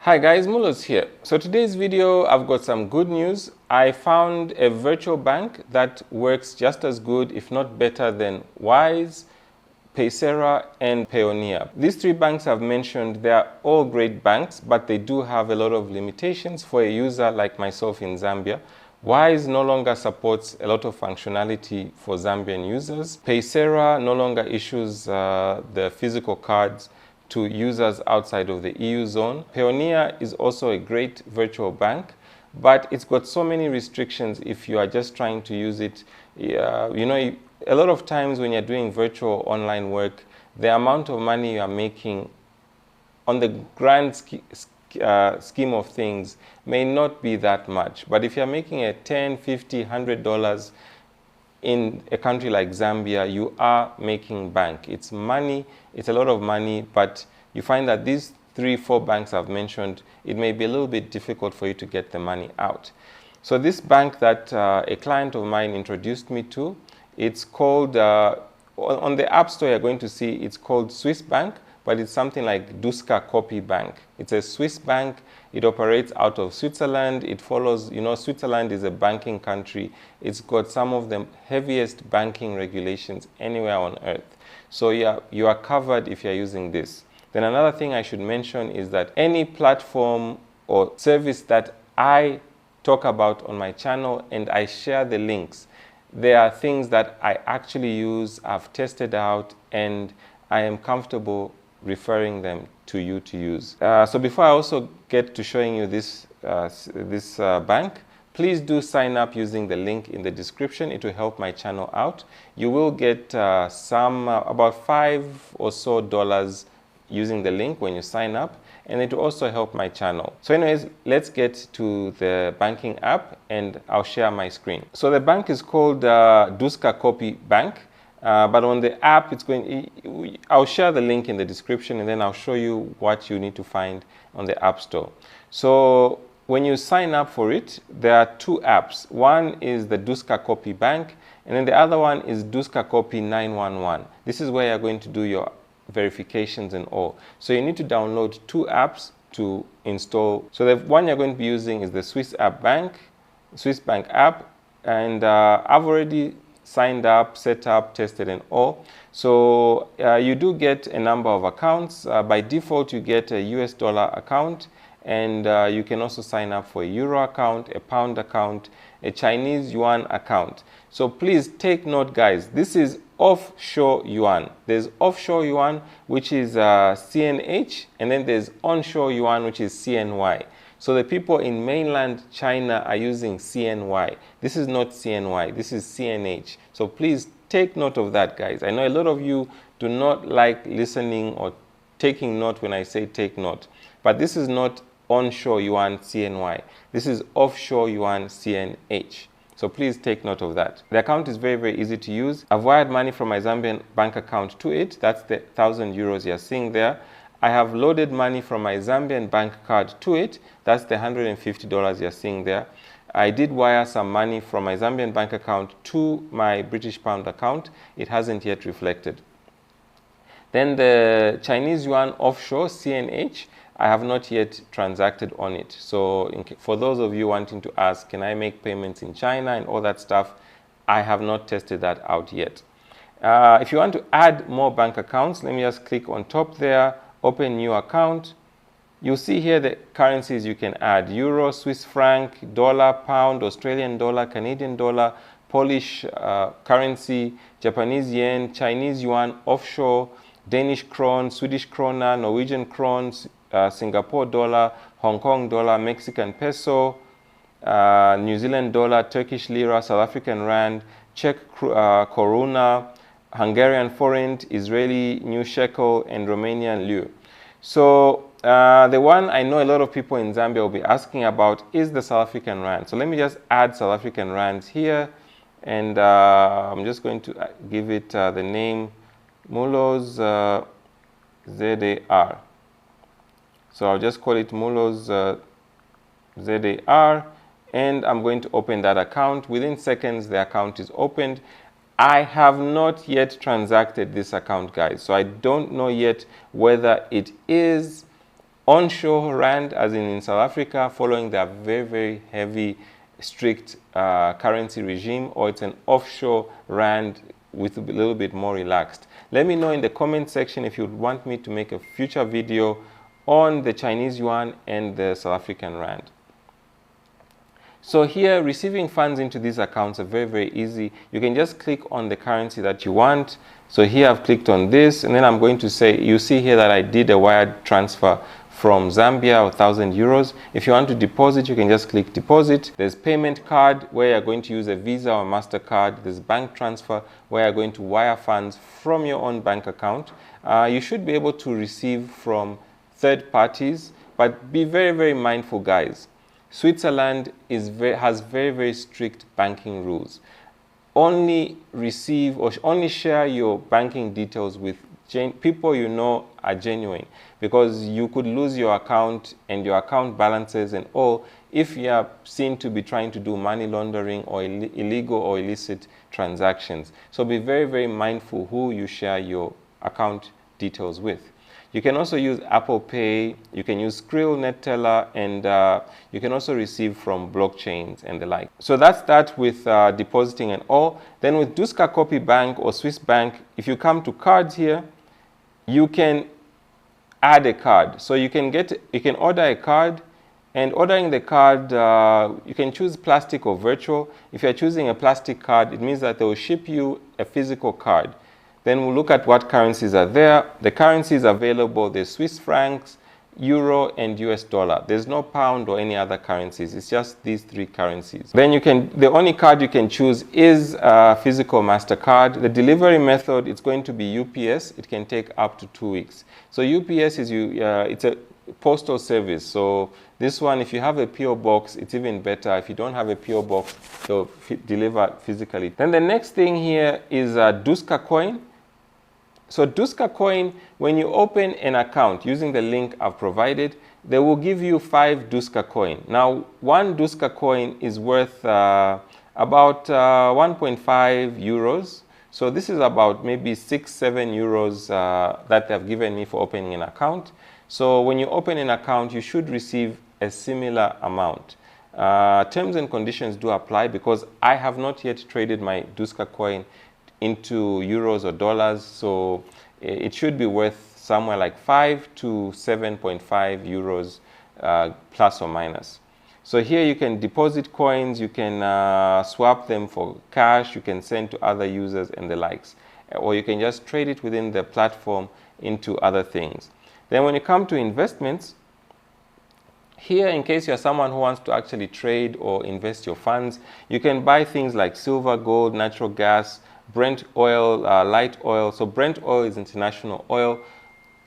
Hi guys, Mulos here. So today's video, I've got some good news. I found a virtual bank that works just as good, if not better, than Wise, Paysera, and Payoneer. These three banks I've mentioned, they are all great banks, but they do have a lot of limitations for a user like myself in Zambia. Wise no longer supports a lot of functionality for Zambian users. Paysera no longer issues the physical cards to users outside of the EU zone. Payoneer is also a great virtual bank, but it's got so many restrictions if you are just trying to use it. A lot of times when you're doing virtual online work, the amount of money you are making on the grand scheme of things may not be that much. But if you're making a $10, $50, $100 in a country like Zambia, you are making bank. It's money, it's a lot of money, but you find that these 3-4 banks I've mentioned, it may be a little bit difficult for you to get the money out. So this bank that a client of mine introduced me to, it's called, on the App Store you're going to see it's called Swiss Bank, but it's something like Duska Copy Bank. It's a Swiss bank. It operates out of Switzerland. It follows, Switzerland is a banking country. It's got some of the heaviest banking regulations anywhere on earth. So yeah, you are covered if you're using this. Then another thing I should mention is that any platform or service that I talk about on my channel and I share the links, there are things that I actually use, I've tested out, and I am comfortable referring them to you to use. So before I also get to showing you this bank, please do sign up using the link in the description. It will help my channel out. You will get about $5 or so using the link when you sign up, and it will also help my channel. So anyways, let's get to the banking app and I'll share my screen. So the bank is called Duska Copy Bank. But on the app, I'll share the link in the description, and then I'll show you what you need to find on the App Store. So when you sign up for it, there are 2 apps. One is the Duska Copy Bank, and then the other one is Duska Copy 911. This is where you're going to do your verifications and all. So you need to download 2 apps to install. So the one you're going to be using is the Swiss Bank app, and I've already signed up, set up, tested, and all. So you do get a number of accounts. By default, you get a US dollar account, and you can also sign up for a Euro account, a Pound account, a Chinese Yuan account. So please take note, guys, this is offshore Yuan. There's offshore Yuan, which is CNH, and then there's onshore Yuan, which is CNY. So the people in mainland China are using CNY. This is not CNY, this is CNH. So please take note of that, guys. I know a lot of you do not like listening or taking note when I say take note, but this is not onshore Yuan CNY. This is offshore Yuan CNH. So please take note of that. The account is very, very easy to use. I've wired money from my Zambian bank account to it. That's the 1,000 euros you're seeing there. I have loaded money from my Zambian bank card to it. That's the $150 you're seeing there. I did wire some money from my Zambian bank account to my British pound account. It hasn't yet reflected. Then the Chinese Yuan offshore, CNH, I have not yet transacted on it. So for those of you wanting to ask, can I make payments in China and all that stuff, I have not tested that out yet. If you want to add more bank accounts, let me just click on top there, open new account. You'll see here the currencies you can add: Euro, Swiss franc, dollar, pound, Australian dollar, Canadian dollar, Polish currency, Japanese yen, Chinese yuan offshore, Danish krone, Swedish krona, Norwegian krones, Singapore dollar, Hong Kong dollar, Mexican peso, New Zealand dollar, Turkish lira, South African rand, Czech koruna, Hungarian forint, Israeli new shekel, and Romanian leu. So the one I know a lot of people in Zambia will be asking about is the South African rand. So let me just add South African rands here, and I'm just going to give it the name Mulos ZAR. So I'll just call it Mulos ZAR, and I'm going to open that account. Within seconds, the account is opened. I have not yet transacted this account, guys, so I don't know yet whether it is onshore rand, as in South Africa, following their very, very heavy, strict currency regime, or it's an offshore rand with a little bit more relaxed. Let me know in the comment section if you'd want me to make a future video on the Chinese yuan and the South African rand. So here, receiving funds into these accounts are very, very easy. You can just click on the currency that you want. So here I've clicked on this, and then I'm going to say, you see here that I did a wired transfer from Zambia, 1,000 euros. If you want to deposit, you can just click deposit. There's payment card, where you're going to use a Visa or MasterCard. There's bank transfer, where you're going to wire funds from your own bank account. You should be able to receive from third parties, but be very, very mindful, guys. Switzerland has very, very strict banking rules. Only receive or only share your banking details with people you know are genuine, because you could lose your account and your account balances and all if you are seen to be trying to do money laundering or illegal or illicit transactions. So be very, very mindful who you share your account details with. You can also use Apple Pay, you can use Skrill, NetTeller, and you can also receive from blockchains and the like. So that's that with depositing and all. Then with Duska Copy Bank or Swiss Bank, if you come to cards here, you can add a card. So you can order a card, and ordering the card, you can choose plastic or virtual. If you're choosing a plastic card, it means that they will ship you a physical card. Then we'll look at what currencies are there. The currencies available, there's Swiss francs, euro, and US dollar. There's no pound or any other currencies. It's just these three currencies. Then the only card you can choose is a physical MasterCard. The delivery method, it's going to be UPS. It can take up to 2 weeks. So UPS is it's a postal service. So this one, if you have a PO box, it's even better. If you don't have a PO box, they'll deliver physically. Then the next thing here is Duska Coin. So Duska Coin, when you open an account using the link I've provided, they will give you 5 Duska Coin. Now, 1 Duska Coin is worth about 1.5 euros. So this is about maybe 6-7 euros that they've given me for opening an account. So when you open an account, you should receive a similar amount. Terms and conditions do apply, because I have not yet traded my Duska Coin into euros or dollars, so it should be worth somewhere like 5 to 7.5 euros plus or minus. So here you can deposit coins, you can swap them for cash, you can send to other users and the likes, or you can just trade it within the platform into other things. Then when you come to investments, here, in case you're someone who wants to actually trade or invest your funds, you can buy things like silver, gold, natural gas, Brent oil, light oil. So Brent oil is international oil.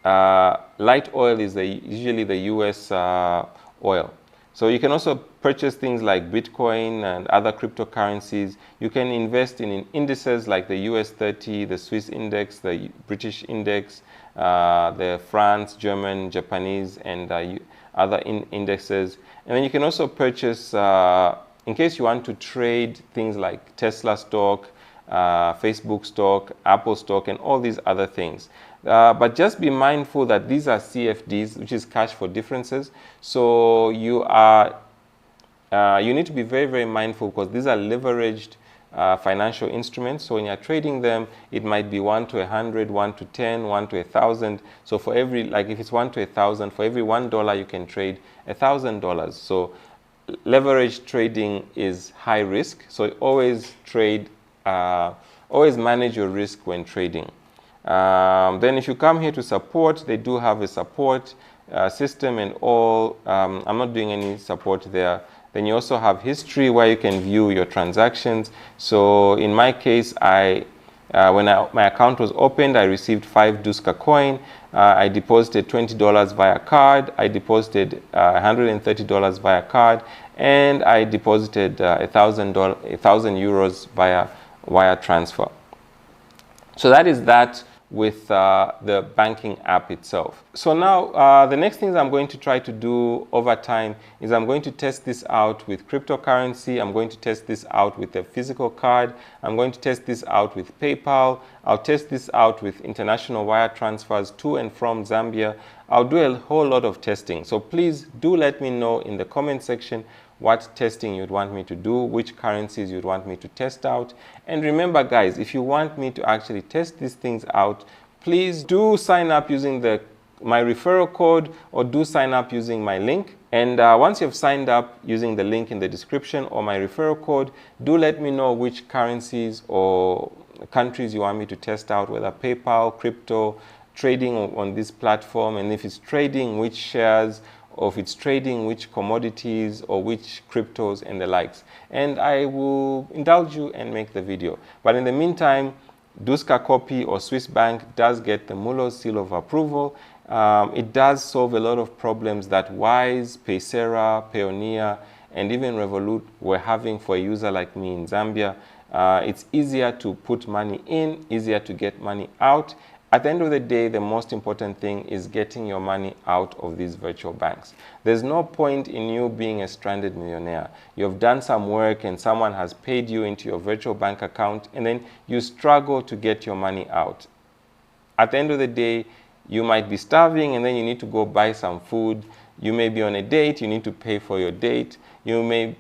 Light oil is usually the US oil. So you can also purchase things like Bitcoin and other cryptocurrencies. You can invest in indices like the US 30, the Swiss index, the British index, the France, German, Japanese, and other indexes. And then you can also purchase, in case you want to trade things like Tesla stock, Facebook stock, Apple stock, and all these other things. But just be mindful that these are CFDs, which is cash for differences. So you need to be very, very mindful, because these are leveraged financial instruments. So when you're trading them, it might be 1 to 100, 1 to 10, 1 to 1,000. So for every, like if it's 1 to 1,000, for every $1 you can trade $1,000. So leveraged trading is high risk. So always trade. Always manage your risk when trading. Then if you come here to support, they do have a support system and all. I'm not doing any support there. Then you also have history, where you can view your transactions. So in my case, when my account was opened, I received 5 Duska Coin. I deposited $20 via card. I deposited $130 via card, and I deposited 1,000 euros via wire transfer. So that is that with the banking app itself. So now the next things I'm going to try to do over time is I'm going to test this out with cryptocurrency. I'm going to test this out with a physical card. I'm going to test this out with PayPal. I'll test this out with international wire transfers to and from Zambia. I'll do a whole lot of testing. So please do let me know in the comment section what testing you'd want me to do, which currencies you'd want me to test out. And remember guys, if you want me to actually test these things out, please do sign up using my referral code, or do sign up using my link. And once you've signed up using the link in the description or my referral code, do let me know which currencies or countries you want me to test out, whether PayPal, crypto, trading on this platform, and if it's trading, which shares, or if it's trading, which commodities or which cryptos and the likes. And I will indulge you and make the video. But in the meantime, Duska Copy or Swiss Bank does get the Mulo's seal of approval. It does solve a lot of problems that Wise, Paysera, Payoneer, and even Revolut were having for a user like me in Zambia. It's easier to put money in, easier to get money out. At the end of the day, the most important thing is getting your money out of these virtual banks. There's no point in you being a stranded millionaire. You've done some work and someone has paid you into your virtual bank account, and then you struggle to get your money out. At the end of the day, you might be starving and then you need to go buy some food. You may be on a date, you need to pay for your date. You may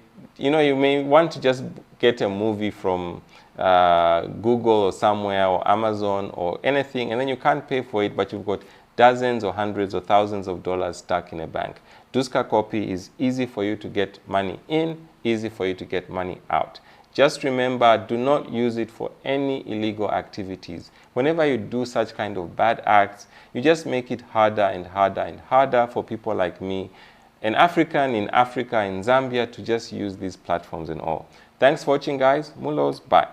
want to just get a movie from Google or somewhere, or Amazon or anything, and then you can't pay for it, but you've got dozens or hundreds or thousands of dollars stuck in a bank. Duska Copy is easy for you to get money in, easy for you to get money out. Just remember, do not use it for any illegal activities. Whenever you do such kind of bad acts, you just make it harder and harder and harder for people like me, an African in Africa, in Zambia, to just use these platforms and all. Thanks for watching guys. Mulos, bye.